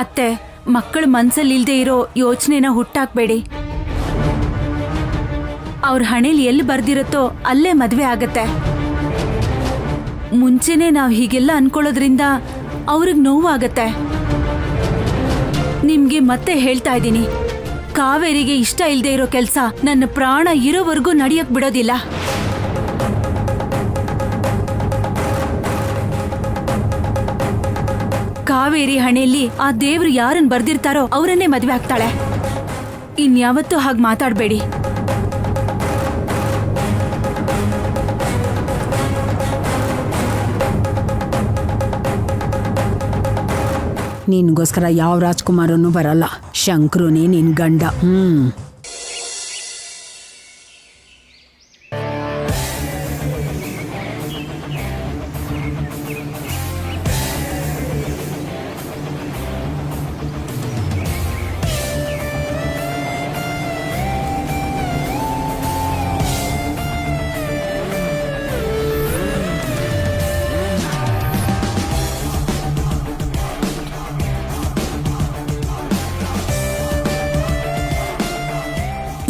ಅತ್ತೆ, ಮಕ್ಕಳ ಮನ್ಸಲ್ಲಿ ಇಲ್ದೇ ಇರೋ ಯೋಚನೆನ ಹುಟ್ಟಾಕ್ಬೇಡಿ. ಅವ್ರ ಹಣೆಲಿ ಎಲ್ಲಿ ಬರ್ದಿರುತ್ತೋ ಅಲ್ಲೇ ಮದ್ವೆ ಆಗತ್ತೆ. ಮುಂಚೆನೆ ನಾವ್ ಹೀಗೆಲ್ಲ ಅನ್ಕೊಳ್ಳೋದ್ರಿಂದ ಅವ್ರಿಗೆ ನೋವಾಗತ್ತೆ. ನಿಮ್ಗೆ ಮತ್ತೆ ಹೇಳ್ತಾ ಇದ್ದೀನಿ, ಕಾವೇರಿಗೆ ಇಷ್ಟ ಇಲ್ದೇ ಇರೋ ಕೆಲ್ಸ ನನ್ನ ಪ್ರಾಣ ಇರೋವರೆಗೂ ನಡೆಯಕ್ ಬಿಡೋದಿಲ್ಲ. ಕಾವೇರಿ ಹಣೆಯಲ್ಲಿ ಆ ದೇವ್ರು ಯಾರನ್ನ ಬರ್ದಿರ್ತಾರೋ ಅವರನ್ನೇ ಮದ್ವೆ ಆಗ್ತಾಳೆ. ಇನ್ಯಾವತ್ತೂ ಹಾಗೆ ಮಾತಾಡ್ಬೇಡಿ. ನಿನ್ಗೋಸ್ಕರ ಯಾವ ರಾಜ್ಕುಮಾರನು ಬರಲ್ಲ. ಶಂಕ್ರುನೇ ನಿನ್ ಗಂಡ.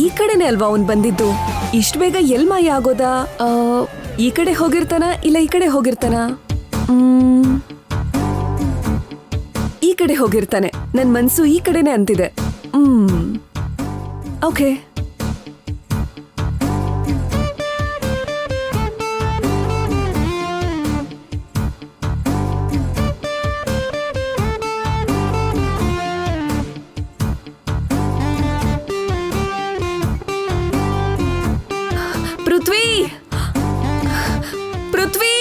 ಈ ಕಡೆನೇ ಅಲ್ವಾ ಅವ್ನ್ ಬಂದಿದ್ದು? ಇಷ್ಟು ಬೇಗ ಎಲ್ ಮಾಯ ಆಗೋದಾ? ಈ ಕಡೆ ಹೋಗಿರ್ತಾನ ಇಲ್ಲ ಈ ಕಡೆ ಹೋಗಿರ್ತಾನ? ಈ ಕಡೆ ಹೋಗಿರ್ತಾನೆ. ನನ್ ಮನ್ಸು ಈ ಕಡೆನೆ ಅಂತಿದೆ. ಓಕೆ. ಪೃಥ್ವಿ, ಪೃಥ್ವಿ,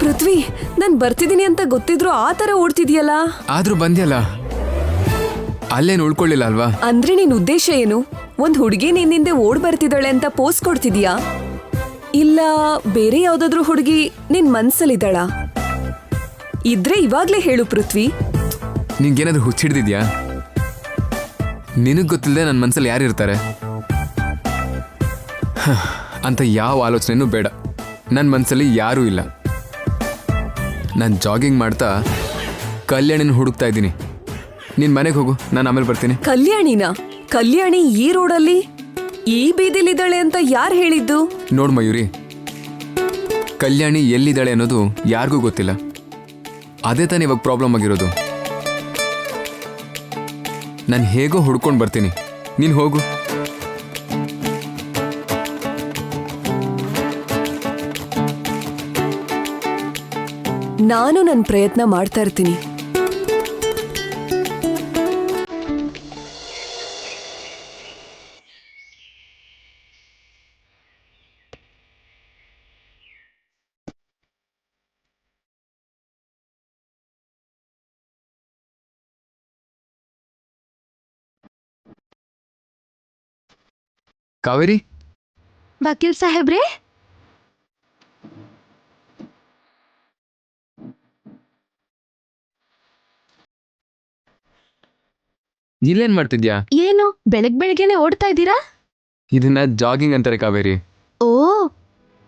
ಪೃಥ್ವಿ, ನಾನ್ ಬರ್ತಿದ್ದೀನಿ ಅಂತ ಗೊತ್ತಿದ್ರು ಆ ತರ ಓಡ್ತಿದ್ಯಲ್ಲ. ಆದ್ರೂ ಬಂದ್ಯಲ್ಲ, ಅಲ್ಲೇನು ಉಳ್ಕೊಳ್ಳಿಲ್ಲ ಅಲ್ವಾ? ಅಂದ್ರೆ ನಿನ್ ಉದ್ದೇಶ ಏನು? ಒಂದ್ ಹುಡುಗಿ ನಿನ್ನಿಂದೆ ಓಡ್ ಬರ್ತಿದ್ದಾಳೆ ಅಂತ ಪೋಸ್ ಕೊಡ್ತಿದ್ಯಾ? ಇಲ್ಲ ಬೇರೆ ಯಾವ್ದಾದ್ರು ಹುಡುಗಿ ನಿನ್ ಮನ್ಸಲ್ಲಿದ್ದಾಳ? ಇದ್ರೆ ಇವಾಗ್ಲೇ ಹೇಳು ಪೃಥ್ವಿ. ನಿಂಗೇನಾದ್ರೂ ಹುಚ್ಚಿಡ್ದಿದ್ಯಾ? ನಿನಗ್ ಗೊತ್ತಿಲ್ಲದೆ ನನ್ನ ಮನ್ಸಲ್ಲಿ ಯಾರಿರ್ತಾರೆ ಅಂತ ಯಾವ ಆಲೋಚನೆನೂ ಬೇಡ. ನನ್ನ ಮನ್ಸಲ್ಲಿ ಯಾರೂ ಇಲ್ಲ. ನಾನು ಜಾಗಿಂಗ್ ಮಾಡ್ತಾ ಕಲ್ಯಾಣಿನ ಹುಡುಕ್ತಾ ಇದ್ದೀನಿ. ನಿನ್ ಮನೆಗೆ ಹೋಗು, ನಾನು ಆಮೇಲೆ ಬರ್ತೀನಿ. ಕಲ್ಯಾಣಿನ? ಕಲ್ಯಾಣಿ ಈ ರೋಡಲ್ಲಿ ಈ ಬೀದಿಲಿದ್ದಾಳೆ ಅಂತ ಯಾರು ಹೇಳಿದ್ದು? ನೋಡ್ ಮಯೂರಿ, ಕಲ್ಯಾಣಿ ಎಲ್ಲಿದ್ದಾಳೆ ಅನ್ನೋದು ಯಾರಿಗೂ ಗೊತ್ತಿಲ್ಲ. ಅದೇ ತಾನೇ ಇವಾಗ ಪ್ರಾಬ್ಲಮ್ ಆಗಿರೋದು. ನಾನು ಹೇಗೋ ಹುಡ್ಕೊಂಡು ಬರ್ತೀನಿ, ನೀನು ಹೋಗು. ನಾನು ನನ್ನ ಪ್ರಯತ್ನ ಮಾಡ್ತಾ ಇರ್ತೀನಿ. ಕಾವೇರಿ, ವಕೀಲ್ ಸಾಹೇಬ್ರೆ, ಇಲ್ಲೇನ್ ಮಾಡ್ತಿದ್ಯಾ? ಏನು ಬೆಳಗ್ಗೆನೆ ಓಡ್ತಾ ಇದ್ದೀರಾ? ಇದನ್ನ ಜಾಗಿಂಗ್ ಅಂತಾರೆ ಕಾವೇರಿ. ಓ,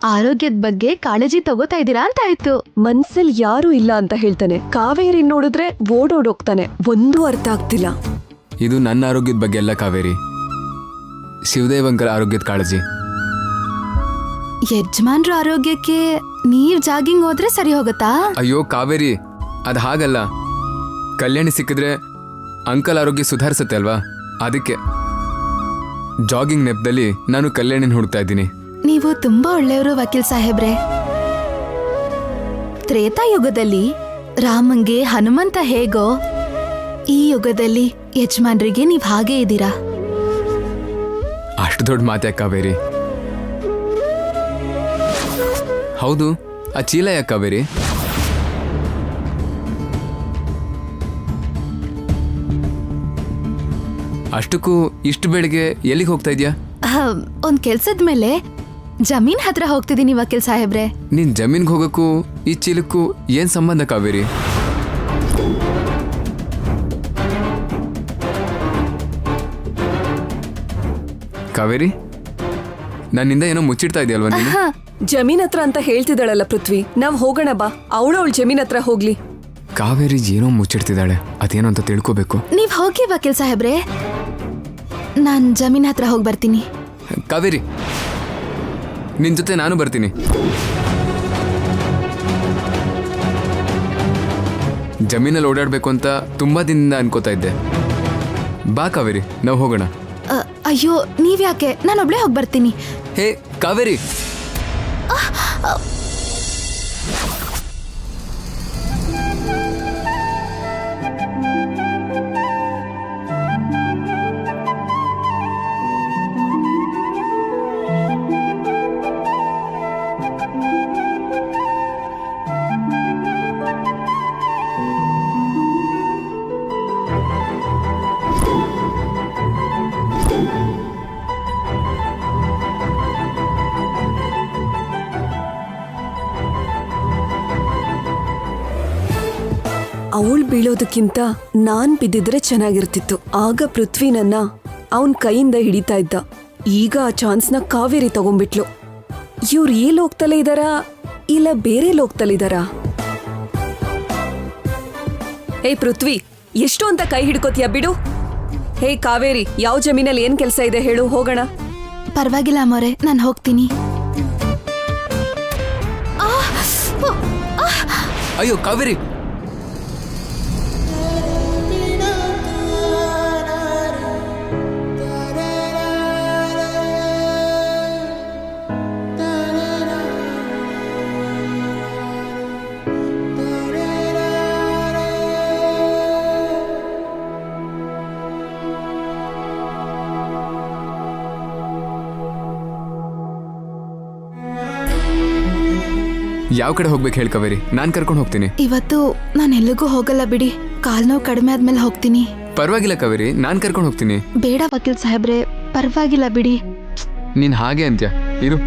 ಆರೋಗ್ಯದ ಬಗ್ಗೆ ಕಾಳಜಿ ತಗೋತಾ ಇದ್ದೀರಾ ಅಂತ ಆಯ್ತು. ಮನ್ಸಲ್ಲಿ ಯಾರು ಇಲ್ಲ ಅಂತ ಹೇಳ್ತಾನೆ. ಕಾವೇರಿ ನೋಡಿದ್ರೆ ಓಡೋಡೋಗ್ತಾನೆ. ಒಂದೂ ಅರ್ಥ ಆಗ್ತಿಲ್ಲ. ಇದು ನನ್ನ ಆರೋಗ್ಯದ ಬಗ್ಗೆ ಅಲ್ಲ ಕಾವೇರಿ, ಶಿವದೇವಂಕರ ಆರೋಗ್ಯದ ಕಾಳಜಿ. ಯಜಮಾನ್ರ ಆರೋಗ್ಯಕ್ಕೆ ನೀವ್ ಜಾಗಿಂಗ್ ಹೋದ್ರೆ ಸರಿ ಹೋಗತ್ತಾ? ಅಯ್ಯೋ ಕಾವೇರಿ, ಅದು ಹಾಗಲ್ಲ. ಕಲ್ಯಾಣಿ ಸಿಕ್ಕಿದ್ರೆ ಅಂಕಲ್ ಆರೋಗ್ಯ ಸುಧಾರಿಸುತ್ತೆ ಅಲ್ವಾ? ಅದಕ್ಕೆ ಜಾಗಿಂಗ್ ನೆಪದಲ್ಲಿ ನಾನು ಕಲ್ಯಾಣಿನ ಹುಡುಕ್ತಾ ಇದ್ದೀನಿ. ನೀವು ತುಂಬಾ ಒಳ್ಳೆಯವರು ವಕೀಲ್ ಸಾಹೇಬ್ರೆ. ತ್ರೇತಾಯುಗದಲ್ಲಿ ರಾಮಂಗೆ ಹನುಮಂತ ಹೇಗೋ, ಈ ಯುಗದಲ್ಲಿ ಯಜಮಾನ್ರಿಗೆ ನೀವ್ ಹಾಗೆ ಇದ್ದೀರಾ. ಅಷ್ಟು ದೊಡ್ಡ ಮಾತೆ ಕಾವೇರಿ. ಹೌದು, ಆ ಚೀಲ ಯಾಕೆ ಕಾವೇರಿ? ಅಷ್ಟಕ್ಕೂ ಇಷ್ಟು ಬೆಳಿಗ್ಗೆ ಎಲ್ಲಿಗೆ ಹೋಗ್ತಾ ಇದ್ಯಾ? ಒಂದ್ ಕೆಲ್ಸದ ಮೇಲೆ ಜಮೀನ್ ಹತ್ರ ಹೋಗ್ತಿದ್ದೀನಿ ವಕೀಲ್ ಸಾಹೇಬ್ರೆ. ನೀನ್ ಜಮೀನ್ಗೆ ಹೋಗಕ್ಕೂ ಈ ಚೀಲಕ್ಕೂ ಏನ್ ಸಂಬಂಧ ಕಾವೇರಿ? ಕಾವೇರಿ, ನನ್ನಿಂದ ಏನೋ ಮುಚ್ಚಿಡ್ತಾ ಇದೆಯಲ್ವಾ ನೀನು? ಜಮೀನ್ ಹತ್ರ ಅಂತ ಹೇಳ್ತಿದ್ದಾಳಲ್ಲ ಪೃಥ್ವಿ, ನಾವ್ ಹೋಗೋಣ ಬಾ. ಅವಳ ಜಮೀನ್ ಹತ್ರ ಹೋಗ್ಲಿ. ಕಾವೇರಿ ಏನೋ ಮುಚ್ಚಿಡ್ತಿದ್ದಾಳೆ, ಅದೇನೋ ಅಂತ ತಿಳ್ಕೋಬೇಕು. ನೀವ್ ಹೋಗಿ ವಕೀಲ್ ಸಾಹೇಬ್ರೆ, ನಾನ್ ಜಮೀನ್ ಹತ್ರ ಹೋಗಿ ಬರ್ತೀನಿ. ಕಾವೇರಿ, ನಿನ್ ಜೊತೆ ನಾನು ಬರ್ತೀನಿ. ಜಮೀನಲ್ಲಿ ಓಡಾಡ್ಬೇಕು ಅಂತ ತುಂಬಾ ದಿನದಿಂದ ಅನ್ಕೋತಾ ಇದ್ದೆ. ಬಾ ಕಾವೇರಿ, ನಾವು ಹೋಗೋಣ. ಅಯ್ಯೋ ನೀವ್ಯಾಕೆ, ನಾನೊಬ್ಳೇ ಹೋಗಿ ಬರ್ತೀನಿ. ಹೇ ಕಾವೇರಿ, ಅವಳು ಬೀಳೋದಕ್ಕಿಂತ ನಾನ್ ಬಿದ್ದಿದ್ರೆ ಚೆನ್ನಾಗಿರ್ತಿತ್ತು. ಆಗ ಪೃಥ್ವಿ ನನ್ನ ಅವನ್ ಕೈಯಿಂದ ಹಿಡಿತಾ ಇದ್ದ. ಈಗ ಆ ಚಾನ್ಸ್ನ ಕಾವೇರಿ ತಗೊಂಡ್ಬಿಟ್ಲು. ಇವ್ರು ಈ ಲೋಕದಲ್ಲೇ ಇದಾರಾ ಇಲ್ಲ ಬೇರೆ ಲೋಕದಲ್ಲಿದಾರಾ? ಹೇ ಪೃಥ್ವಿ, ಎಷ್ಟು ಅಂತ ಕೈ ಹಿಡ್ಕೋತೀಯ, ಬಿಡು. ಹೇ ಕಾವೇರಿ, ಯಾವ ಜಮೀನಲ್ಲಿ ಏನ್ ಕೆಲಸ ಇದೆ ಹೇಳು, ಹೋಗೋಣ. ಪರವಾಗಿಲ್ಲ ಅಮ್ಮೋರೆ, ನಾನು ಹೋಗ್ತೀನಿ. ಅಯ್ಯೋ ಕಾವೇರಿ, ಯಾವ ಕಡೆ ಹೋಗ್ಬೇಕು ಹೇಳಿ ಕಾವೇರಿ, ನಾನ್ ಕರ್ಕೊಂಡು ಹೋಗ್ತೀನಿ. ಇವತ್ತು ನಾನು ಎಲ್ಲಿಗೂ ಹೋಗಲ್ಲ ಬಿಡಿ, ಕಾಲ್ ನೋವು ಕಡಿಮೆ ಆದ್ಮೇಲೆ ಹೋಗ್ತೀನಿ. ಪರವಾಗಿಲ್ಲ ಕಾವೇರಿ, ನಾನ್ ಕರ್ಕೊಂಡು ಹೋಗ್ತೀನಿ. ಬೇಡ ವಕೀಲ್ ಸಾಹೇಬ್ರೆ, ಪರವಾಗಿಲ್ಲ ಬಿಡಿ. ನೀನ್ ಹಾಗೆ ಅಂತ್ಯ, ಇರು.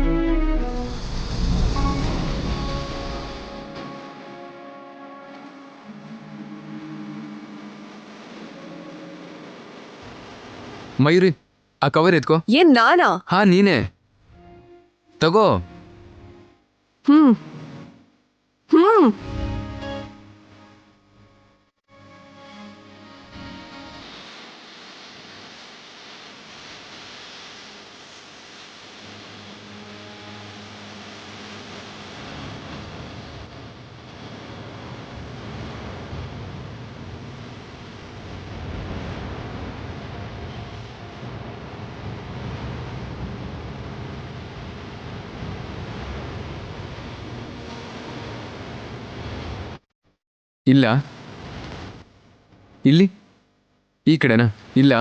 ಮಯೂರಿ, ಆ ಕವರ್ ಎತ್ಕೋ. ಏನ್ ನಾನಾ? ಹಾ ನೀನೇ ತಗೋ. ಹ್ಮ್. ಇಲ್ಲ, ಇಲ್ಲಿ ಈ ಕಡೆನಾ? ಇಲ್ಲ,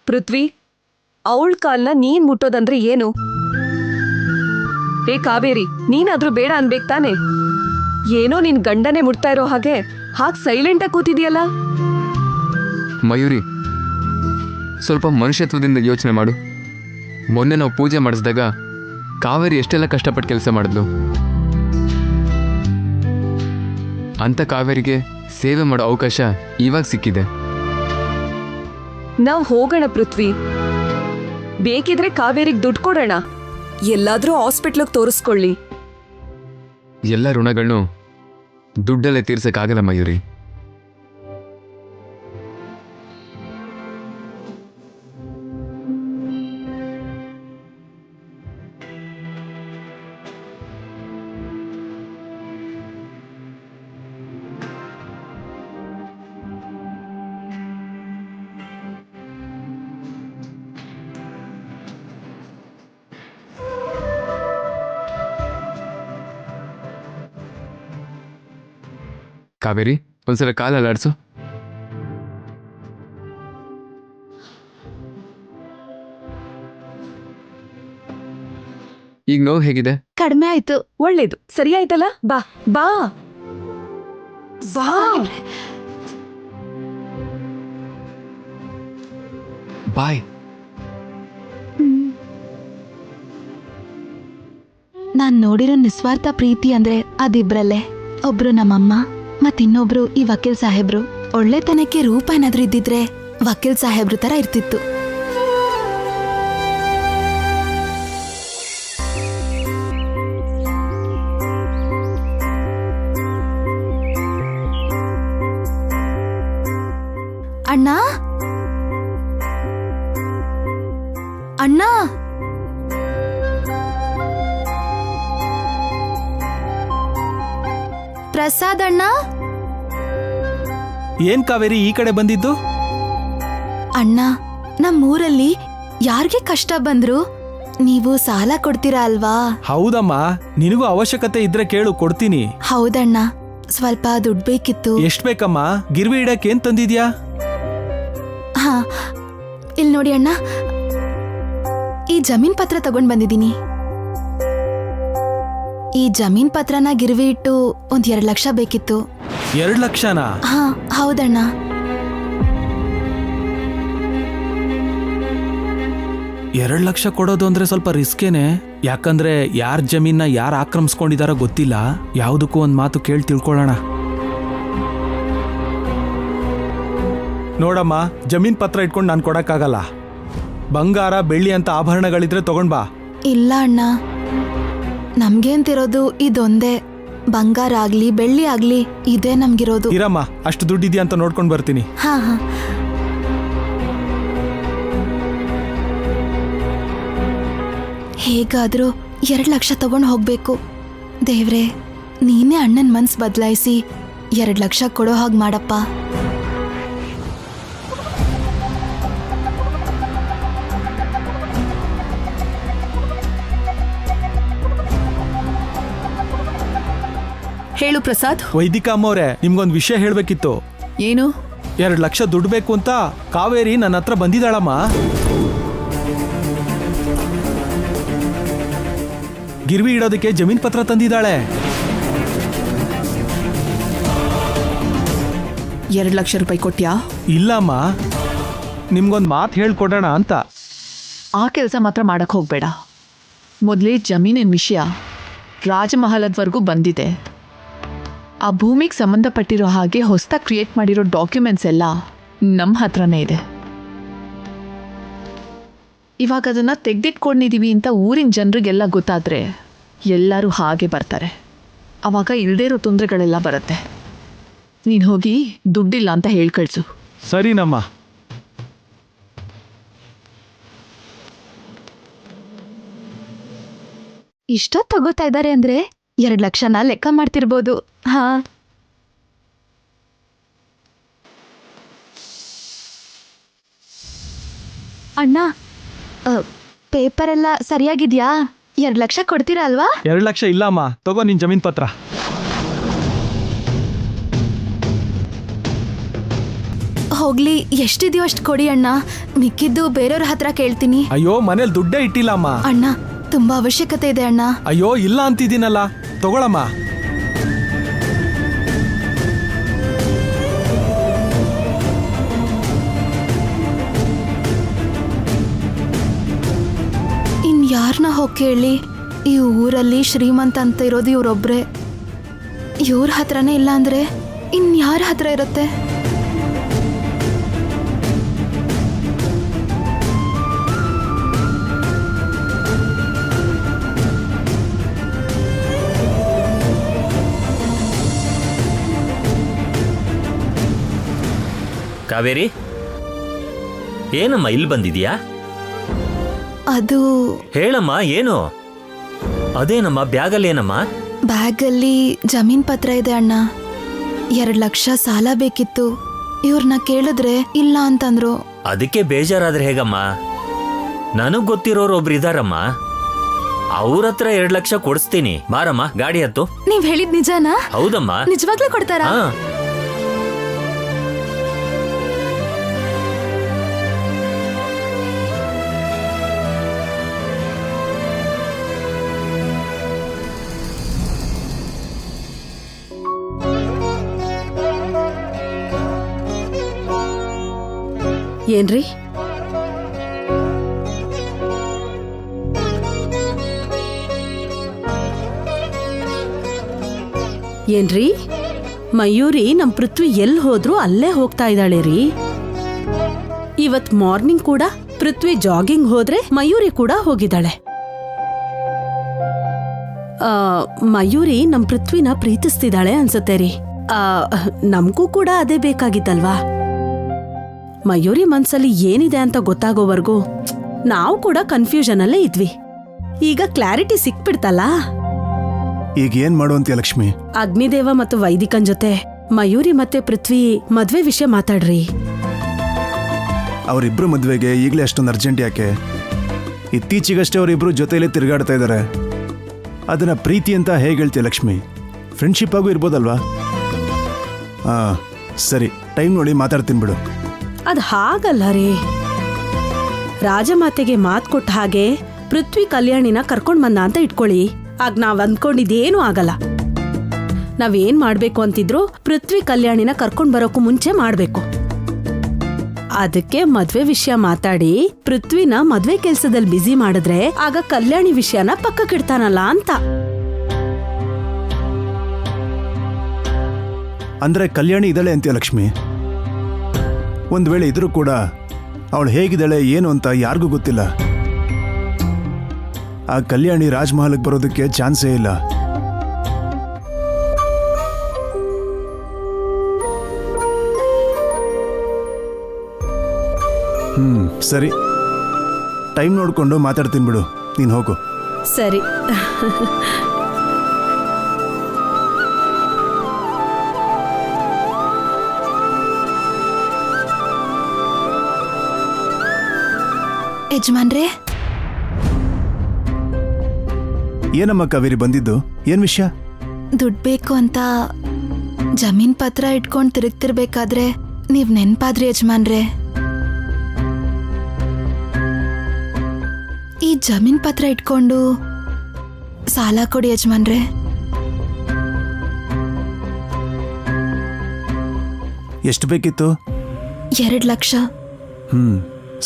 ಪೃಥ್ವಿ, ಅವಳ ಕಾಲ್ನ ನೀನ್ ಮುಟ್ಟೋದಂದ್ರೆ ಏನು? ಹೇ ಕಾವೇರಿ, ನೀನಾದ್ರೂ ಬೇಡ ಅನ್ಬೇಕು ತಾನೆ? ಏನೋ ನಿನ್ ಗಂಡನೇ ಮುಟ್ತಾ ಇರೋ ಹಾಗೆ ಸೈಲೆಂಟಾಗಿ ಕೂತಿದ್ಯಲ್ಲ. ಮಯೂರಿ, ಸ್ವಲ್ಪ ಮನುಷ್ಯತ್ವದಿಂದ ಯೋಚನೆ ಮಾಡು. ಮೊನ್ನೆ ನಾವು ಪೂಜೆ ಮಾಡಿಸಿದಾಗ ಕಾವೇರಿ ಎಷ್ಟೆಲ್ಲ ಕಷ್ಟಪಟ್ಟು ಕೆಲಸ ಮಾಡಿದ್ಲು. ಅಂತ ಕಾವೇರಿಗೆ ಸೇವೆ ಮಾಡೋ ಅವಕಾಶ ಇವಾಗ ಸಿಕ್ಕಿದೆ. ನಾವ್ ಹೋಗೋಣ ಪೃಥ್ವಿ, ಬೇಕಿದ್ರೆ ಕಾವೇರಿಗೆ ದುಡ್ಡು ಕೊಡೋಣ. ಎಲ್ಲಾದ್ರೂ ಹಾಸ್ಪಿಟ್ಲಿಗೆ ತೋರಿಸ್ಕೊಳ್ಳಿ. ಎಲ್ಲ ಋಣಗಳನ್ನು ದುಡ್ಡಲ್ಲೇ ತೀರ್ಸಕ್ಕಾಗಲ್ಲ ಮಯೂರಿ. ಕಾವೇರಿ, ಒಂದ್ಸಲ ಕಾಲು ಅಲ್ಲಾಡ್ಸು. ಈಗ ನೋವು ಹೇಗಿದೆ? ಕಡಿಮೆ ಆಯ್ತು. ಒಳ್ಳೇದು, ಸರಿ ಆಯ್ತಲ್ಲ. ಬಾ ಬಾ ಬಾ. ಬಾಯ್. ನಾನ್ ನೋಡಿರೋ ನಿಸ್ವಾರ್ಥ ಪ್ರೀತಿ ಅಂದ್ರೆ ಅದಿಬ್ರಲ್ಲೇ. ಒಬ್ರು ನಮ್ಮಮ್ಮ ಮತ್ತಿನ್ನೊಬ್ರು ಈ ವಕೀಲ್ ಸಾಹೇಬ್ರು. ಒಳ್ಳೆತನಕ್ಕೆ ರೂಪ ಏನಾದ್ರೂ ಇದ್ದಿದ್ರೆ ವಕೀಲ್ ಸಾಹೇಬ್ರು ತರ ಇರ್ತಿತ್ತು. ಅಣ್ಣ ಅಣ್ಣ, ಪ್ರಸಾದ್ ಅಣ್ಣ. ಏನ್ ಕಾವೇರಿ ಈ ಕಡೆ ಬಂದಿದ್ದು? ಅಣ್ಣ, ನಮ್ಮೂರಲ್ಲಿ ಯಾರಿಗೆ ಕಷ್ಟ ಬಂದ್ರು ನೀವು ಸಾಲ ಕೊಡ್ತೀರಾ ಅಲ್ವಾ? ಹೌದಮ್ಮ, ನಿನಗೂ ಅವಶ್ಯಕತೆ ಇದ್ರೆ ಕೇಳು, ಕೊಡ್ತೀನಿ. ಹೌದಣ್ಣ, ಸ್ವಲ್ಪ ದುಡ್ಡು ಬೇಕಿತ್ತು. ಎಷ್ಟ್ ಬೇಕಮ್ಮ? ಗಿರ್ವಿ ಇಡಕ್ ಏನ್ ತಂದಿದ್ಯಾ? ಹಾ, ಇಲ್ಲಿ ನೋಡಿ ಅಣ್ಣ, ಈ ಜಮೀನ್ ಪತ್ರ ತಗೊಂಡ್ ಬಂದಿದ್ದೀನಿ. ಈ ಜಮೀನ್ ಪತ್ರನ ಗಿರ್ವಿ ಇಟ್ಟು 2 ಲಕ್ಷ ಬೇಕಿತ್ತು. 2 ಲಕ್ಷನಾ? ಹಾ ಹೌದಣ್ಣ. ಎರಡು ಲಕ್ಷ ಕೊಡೋದು ಅಂದ್ರೆ ಸ್ವಲ್ಪ ರಿಸ್ಕೇನೆ. ಯಾಕಂದ್ರೆ ಯಾರ್ ಜಮೀನ್ನ ಯಾರು ಆಕ್ರಮಿಸ್ಕೊಂಡಿದಾರೋ ಗೊತ್ತಿಲ್ಲ. ಯಾವುದಕ್ಕೂ ಒಂದ್ ಮಾತು ಕೇಳಿ ತಿಳ್ಕೊಳ್ಳೋಣ. ನೋಡಮ್ಮ, ಜಮೀನ್ ಪತ್ರ ಇಟ್ಕೊಂಡು ನಾನು ಕೊಡಕ್ಕಾಗಲ್ಲ. ಬಂಗಾರ ಬೆಳ್ಳಿ ಅಂತ ಆಭರಣಗಳಿದ್ರೆ ತಗೊಂಡ್ ಬಾ. ಇಲ್ಲ ಅಣ್ಣ, ನಮ್ಗೇಂತಿರೋದು ಇದೊಂದೇ. ಬಂಗಾರ ಆಗ್ಲಿ ಬೆಳ್ಳಿ ಆಗ್ಲಿ ಇದೇ ನಮ್ಗಿರೋದು. ಇರಮ್ಮ, ಅಷ್ಟು ದುಡ್ಡಿದ್ಯಾ ಅಂತ ನೋಡ್ಕೊಂಡ್ ಬರ್ತೀನಿ. ಹಾ ಹಾ. ಹೇಗಾದ್ರೂ 2 ಲಕ್ಷ ತಗೊಂಡು ಹೋಗ್ಬೇಕು. ದೇವ್ರೆ, ನೀನೇ ಅಣ್ಣನ ಮನ್ಸ್ ಬದಲಾಯಿಸಿ 2 ಲಕ್ಷ ಕೊಡೋ ಹಾಗೆ ಮಾಡಪ್ಪ. ಹೇಳು ಪ್ರಸಾದ್. ವೈದಿಕ ಅಮ್ಮವ್ರೆ, ನಿಮ್ಗೊಂದು ವಿಷಯ ಹೇಳ್ಬೇಕಿತ್ತು. ಏನು? 2 ಲಕ್ಷ ದುಡ್ಡು ಬೇಕು ಅಂತ ಕಾವೇರಿ ನನ್ನ ಹತ್ರ ಬಂದಿದ್ದಾಳಮ್ಮ. ಗಿರ್ವಿ ಇಡೋದಕ್ಕೆ ಜಮೀನ್ ಪತ್ರ ತಂದಿದ್ದಾಳೆ. 2 ಲಕ್ಷ ರೂಪಾಯಿ ಕೊಟ್ಯಾ? ಇಲ್ಲಮ್ಮ, ನಿಮ್ಗೊಂದು ಮಾತು ಹೇಳ್ಕೊಡೋಣ ಅಂತ. ಆ ಕೆಲಸ ಮಾತ್ರ ಮಾಡಕ್ಕೆ ಹೋಗಬೇಡ. ಮೊದಲೇ ಜಮೀನಿನ ವಿಷಯ ರಾಜಮಹಲದವರೆಗೂ ಬಂದಿದೆ. ಆ ಭೂಮಿಗೆ ಸಂಬಂಧಪಟ್ಟಿರೋ ಹಾಗೆ ಹೊಸದಾಗಿ ಕ್ರಿಯೇಟ್ ಮಾಡಿರೋ ಡಾಕ್ಯುಮೆಂಟ್ಸ್ ಎಲ್ಲ ನಮ್ಮ ಹತ್ರನೇ ಇದೆ. ಇವಾಗ ಅದನ್ನು ತೆಗೆದಿಟ್ಕೊಂಡಿದ್ದೀವಿ ಅಂತ ಊರಿನ ಜನರಿಗೆಲ್ಲ ಗೊತ್ತಾದರೆ ಎಲ್ಲರೂ ಹಾಗೆ ಬರ್ತಾರೆ. ಆವಾಗ ಇಲ್ಲದೇ ಇರೋ ತೊಂದರೆಗಳೆಲ್ಲ ಬರುತ್ತೆ. ನೀನು ಹೋಗಿ ದುಡ್ಡಿಲ್ಲ ಅಂತ ಹೇಳಿ ಕಳಿಸು. ಸರಿನಮ್ಮ. ಇಷ್ಟೊತ್ತು ತಗೋತಾ ಇದ್ದಾರೆ ಅಂದ್ರೆ 2 ಲಕ್ಷನ ಲೆಕ್ಕ ಮಾಡ್ತಿರ್ಬೋದು. ಹಾ, ಅಣ್ಣ, ಪೇಪರ್ ಎಲ್ಲ ಸರಿಯಾಗಿದ್ಯಾ? 2 ಲಕ್ಷ ಕೊಡ್ತೀರಾ ಅಲ್ವಾ? 2 ಲಕ್ಷ ಇಲ್ಲಮ್ಮ, ತಗೋ ನಿನ್ ಜಮೀನ್ ಪತ್ರ. ಹೋಗ್ಲಿ, ಎಷ್ಟಿದೆಯೋ ಅಷ್ಟು ಕೊಡಿ ಅಣ್ಣ. ಮಿಕ್ಕಿದ್ದು ಬೇರೆಯವ್ರ ಹತ್ರ ಕೇಳ್ತೀನಿ. ಅಯ್ಯೋ, ಮನೇಲಿ ದುಡ್ಡೇ ಇಟ್ಟಿಲ್ಲಮ್ಮ. ಅಣ್ಣ, ತುಂಬಾ ಅವಶ್ಯಕತೆ ಇದೆ ಅಣ್ಣ. ಅಯ್ಯೋ, ಇಲ್ಲ ಅಂತಿದ್ದೀನಲ್ಲ, ತಗೊಳಮ್ಮ. ಯಾರನ್ನ ಹೋಗಿ ಕೇಳಿ? ಈ ಊರಲ್ಲಿ ಶ್ರೀಮಂತ ಅಂತ ಇರೋದು ಇವ್ರೊಬ್ರೆ. ಇವ್ರ ಹತ್ರನೇ ಇಲ್ಲ ಅಂದ್ರೆ ಇನ್ಯಾರ ಹತ್ರ ಇರುತ್ತೆ? ಕಾವೇರಿ, ಏನಮ್ಮ ಇಲ್ಲಿ ಬಂದಿದ್ಯಾ? ಅದು ಹೇಳಮ್ಮ, ಏನು? ಅದೇನಮ್ಮ ಬ್ಯಾಗಲ್ಲಿ ಏನಮ್ಮ? ಬ್ಯಾಗಲ್ಲಿ ಜಮೀನ್ ಪತ್ರ ಇದೆ ಅಣ್ಣ. 2 ಲಕ್ಷ ಸಾಲ ಬೇಕಿತ್ತು. ಇವ್ರನ್ನ ಕೇಳಿದ್ರೆ ಇಲ್ಲ ಅಂತಂದ್ರು. ಅದಕ್ಕೆ ಬೇಜಾರಾದ್ರೆ ಹೇಗಮ್ಮ? ನನಗ್ ಗೊತ್ತಿರೋರು ಒಬ್ರು ಇದಾರಮ್ಮ, ಅವ್ರ ಹತ್ರ 2 ಲಕ್ಷ ಕೊಡಿಸ್ತೀನಿ. ಬಾರಮ್ಮ, ಗಾಡಿ ಹತ್ತು. ನೀವ್ ಹೇಳಿದ್ ನಿಜಾನಾ? ಹೌದಮ್ಮ. ನಿಜವಾಗ್ಲೂ ಕೊಡ್ತಾರಾ? ಹಾ. ಏನ್ರಿ? ಏನ್ರಿ ಮಯೂರಿ ನಮ್ ಪೃಥ್ವಿ ಎಲ್ಲಿ ಹೋದ್ರು ಅಲ್ಲೇ ಹೋಗ್ತಾ ಇದ್ದಾಳೆ ರೀ. ಇವತ್ ಮಾರ್ನಿಂಗ್ ಕೂಡ ಪೃಥ್ವಿ ಜಾಗಿಂಗ್ ಹೋದ್ರೆ ಮಯೂರಿ ಕೂಡ ಹೋಗಿದ್ದಾಳೆ. ಮಯೂರಿ ನಮ್ ಪೃಥ್ವಿನ ಪ್ರೀತಿಸ್ತಿದ್ದಾಳೆ ಅನ್ಸತ್ತೆ ರೀ. ನಮ್ಗೂ ಕೂಡ ಅದೇ ಬೇಕಾಗಿತ್ತಲ್ವಾ. ಮಯೂರಿ ಮನ್ಸಲ್ಲಿ ಏನಿದೆ ಅಂತ ಗೊತ್ತಾಗೋವರೆಗೂ ನಾವು ಕೂಡ ಕನ್ಫ್ಯೂಷನ್ ಅಲ್ಲೇ ಇದ್ವಿ. ಈಗ ಕ್ಲಾರಿಟಿ ಸಿಕ್ಬಿಡ್ತಲ್ಲ. ಈಗ ಏನ್ ಮಾಡುವಂತೀಯ ಲಕ್ಷ್ಮಿ? ಅಗ್ನಿದೇವ ಮತ್ತು ವೈದಿಕನ್ ಜೊತೆ ಮಯೂರಿ ಮತ್ತೆ ಪೃಥ್ವಿ ಮದ್ವೆ ವಿಷಯ ಮಾತಾಡ್ರಿ. ಅವರಿಬ್ರು ಮದ್ವೆಗೆ ಈಗಲೇ ಅಷ್ಟೊಂದು ಅರ್ಜೆಂಟ್ ಯಾಕೆ? ಇತ್ತೀಚೆಗಷ್ಟೇ ಅವರಿಬ್ರು ಜೊತೆಯಲ್ಲೇ ತಿರುಗಾಡ್ತಾ ಇದ್ದಾರೆ. ಅದನ್ನ ಪ್ರೀತಿ ಅಂತ ಹೇಗೆ ಹೇಳ್ತೀಯ ಲಕ್ಷ್ಮಿ? ಫ್ರೆಂಡ್ಶಿಪ್ ಆಗು ಇರ್ಬೋದಲ್ವಾ? ಸರಿ, ಟೈಮ್ ನೋಡಿ ಮಾತಾಡ್ತೀನಿ ಬಿಡು. ಅದ್ ಹಾಗಲ್ಲ ರೀ. ರಾಜಮಾತೆಗೆ ಮಾತ್ ಕೊಟ್ಟ ಹಾಗೆ ಪೃಥ್ವಿ ಕಲ್ಯಾಣಿನ ಕರ್ಕೊಂಡ್ ಬಂದ ಅಂತ ಇಟ್ಕೊಳ್ಳಿ. ಆಗ ನಾವ್ ಅಂದ್ಕೊಂಡಿದ್ದೇನೂ ಆಗಲ್ಲ. ನಾವೇನ್ ಮಾಡ್ಬೇಕು ಅಂತಿದ್ರು ಪೃಥ್ವಿ ಕಲ್ಯಾಣಿನ ಕರ್ಕೊಂಡ್ ಬರೋಕು ಮುಂಚೆ ಮಾಡ್ಬೇಕು. ಅದಕ್ಕೆ ಮದ್ವೆ ವಿಷಯ ಮಾತಾಡಿ ಪೃಥ್ವಿನ ಮದ್ವೆ ಕೆಲ್ಸದಲ್ಲಿ ಬ್ಯುಸಿ ಮಾಡಿದ್ರೆ ಆಗ ಕಲ್ಯಾಣಿ ವಿಷಯನ ಪಕ್ಕಕ್ಕಿಡ್ತಾನಲ್ಲ ಅಂತ. ಅಂದ್ರೆ ಕಲ್ಯಾಣಿ ಇದ್ದಾಳೆ ಅಂತೀಯ ಲಕ್ಷ್ಮಿ? ಒಂದ್ ವೇಳೆ ಇದ್ರೂ ಕೂಡ ಅವಳು ಹೇಗಿದ್ದಾಳೆ ಏನು ಅಂತ ಯಾರಿಗೂ ಗೊತ್ತಿಲ್ಲ. ಆ ಕಲ್ಯಾಣಿ ರಾಜ್ಮಹಲ್ಗೆ ಬರೋದಕ್ಕೆ ಚಾನ್ಸೇ ಇಲ್ಲ. ಸರಿ, ಟೈಮ್ ನೋಡ್ಕೊಂಡು ಮಾತಾಡ್ತೀನಿ ಬಿಡು. ನೀನು ಹೋಗು. ಸರಿ. ಯಜಮಾನ್ರೇ, ಏನಮ್ಮ ಕಾವೇರಿ ಬಂದಿದ್ದು? ಏನ್ ವಿಷಯ? ದುಡ್ಡು ಬೇಕು ಅಂತ ಜಮೀನ್ ಪತ್ರ ಇಟ್ಕೊಂಡು ತಿರುಗ್ತಿರ್ಬೇಕಾದ್ರೆ ನೀವ್ ನೆನ್ಪಾದ್ರಿ ಯಜಮಾನ್ರೇ. ಈ ಜಮೀನ್ ಪತ್ರ ಇಟ್ಕೊಂಡು ಸಾಲ ಕೊಡಿ ಯಜಮಾನ್ರೇ. ಎಷ್ಟು ಬೇಕಿತ್ತು? 2 ಲಕ್ಷ.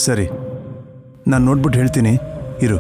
ಸರಿ, ನಾನು ನೋಡ್ಬಿಟ್ಟು ಹೇಳ್ತೀನಿ, ಇರು.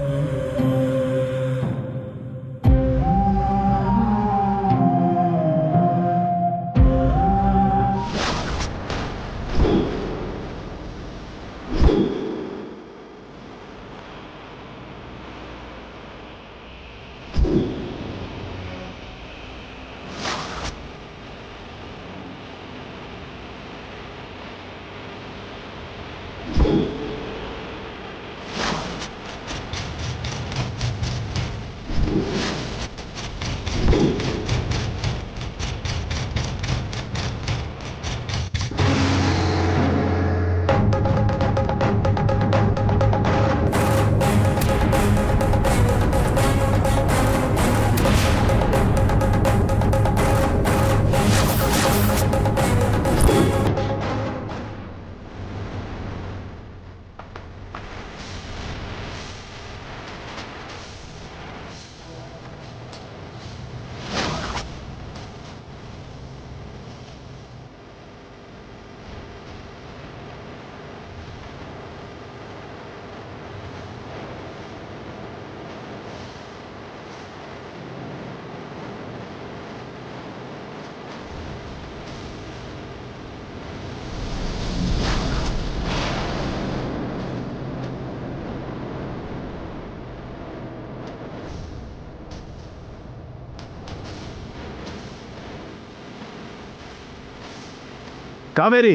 ಕಾವೇರಿ,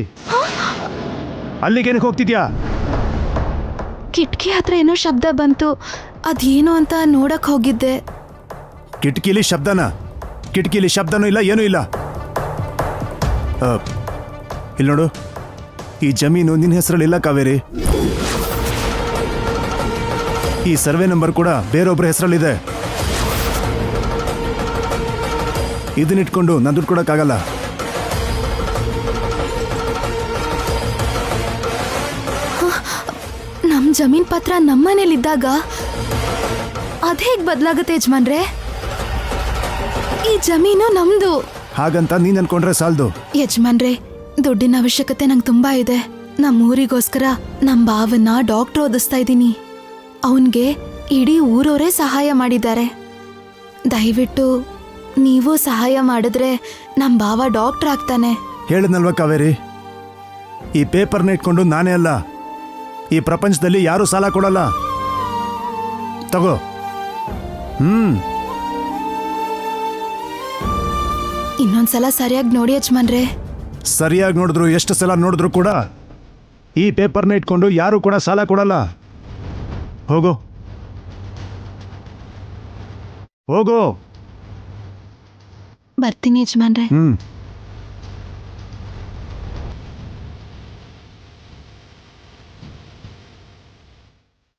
ಅಲ್ಲಿಗೇನಕ್ಕೆ ಹೋಗ್ತಿದ್ಯಾ? ಕಿಟಕಿ ಹತ್ರ ಏನೋ ಶಬ್ದ ಬಂತು, ಅದೇನು ಅಂತ ನೋಡಕ್ ಹೋಗಿದ್ದೆ. ಕಿಟಕಿಲಿ ಶಬ್ದನಾ? ಕಿಟಕಿಲಿ ಶಬ್ದನೂ ಇಲ್ಲ, ಏನೂ ಇಲ್ಲ. ಇಲ್ಲಿ ನೋಡು, ಈ ಜಮೀನು ನಿನ್ನ ಹೆಸರಲ್ಲಿಲ್ಲ ಕಾವೇರಿ. ಈ ಸರ್ವೆ ನಂಬರ್ ಕೂಡ ಬೇರೊಬ್ಬರ ಹೆಸರಲ್ಲಿದೆ. ಇದನ್ನಿಟ್ಕೊಂಡು ನಾನು ದುಡ್ಡು ಕೊಡೋಕ್ಕಾಗಲ್ಲ. ನಮ್ ಜಮೀನ್ ಪತ್ರ ನಮ್ಮನೇಲಿದ್ದಾಗ ಅದೇಗ್ ಬದಲಾಗುತ್ತೆ ಯಜಮಾನ್ರೆ? ಈ ಜಮೀನು ನಮ್ದು. ಹಾಗಂತ ನೀನ್ ಅನ್ಕೊಂಡ್ರೆ ಸಾಲ್ದು ಯಜಮಾನ್ರೆ. ದುಡ್ಡಿನ ಅವಶ್ಯಕತೆ ನಂಗೆ ತುಂಬಾ ಇದೆ. ನಮ್ಮ ಊರಿಗೋಸ್ಕರ ನಮ್ ಭಾವನ್ನ ಡಾಕ್ಟರ್ ಓದಿಸ್ತಾ ಇದ್ದೀನಿ. ಅವನ್ಗೆ ಇಡೀ ಊರವರೇ ಸಹಾಯ ಮಾಡಿದ್ದಾರೆ. ದಯವಿಟ್ಟು ನೀವು ಸಹಾಯ ಮಾಡಿದ್ರೆ ನಮ್ ಭಾವ ಡಾಕ್ಟರ್ ಆಗ್ತಾನೆ. ಹೇಳಿದ್ನಲ್ವ ಕಾವೇರಿ, ಈ ಪೇಪರ್ನ ಇಟ್ಕೊಂಡು ನಾನೇ ಅಲ್ಲ, ಈ ಪ್ರಪಂಚದಲ್ಲಿ ಯಾರೂ ಸಾಲ ಕೊಡಲ್ಲ. ತಗೋ. ಇನ್ನೊಂದ್ಸಲ ಸರಿಯಾಗಿ ನೋಡಿ ಯಜಮಾನ್ರೆ. ಸರಿಯಾಗಿ ನೋಡಿದ್ರು ಎಷ್ಟು ಸಲ ನೋಡಿದ್ರು ಕೂಡ ಈ ಪೇಪರ್ನ ಇಟ್ಕೊಂಡು ಯಾರೂ ಕೂಡ ಸಾಲ ಕೊಡಲ್ಲ. ಹೋಗೋ ಹೋಗೋ. ಬರ್ತೀನಿ ಯಜಮಾನ್ರೆ.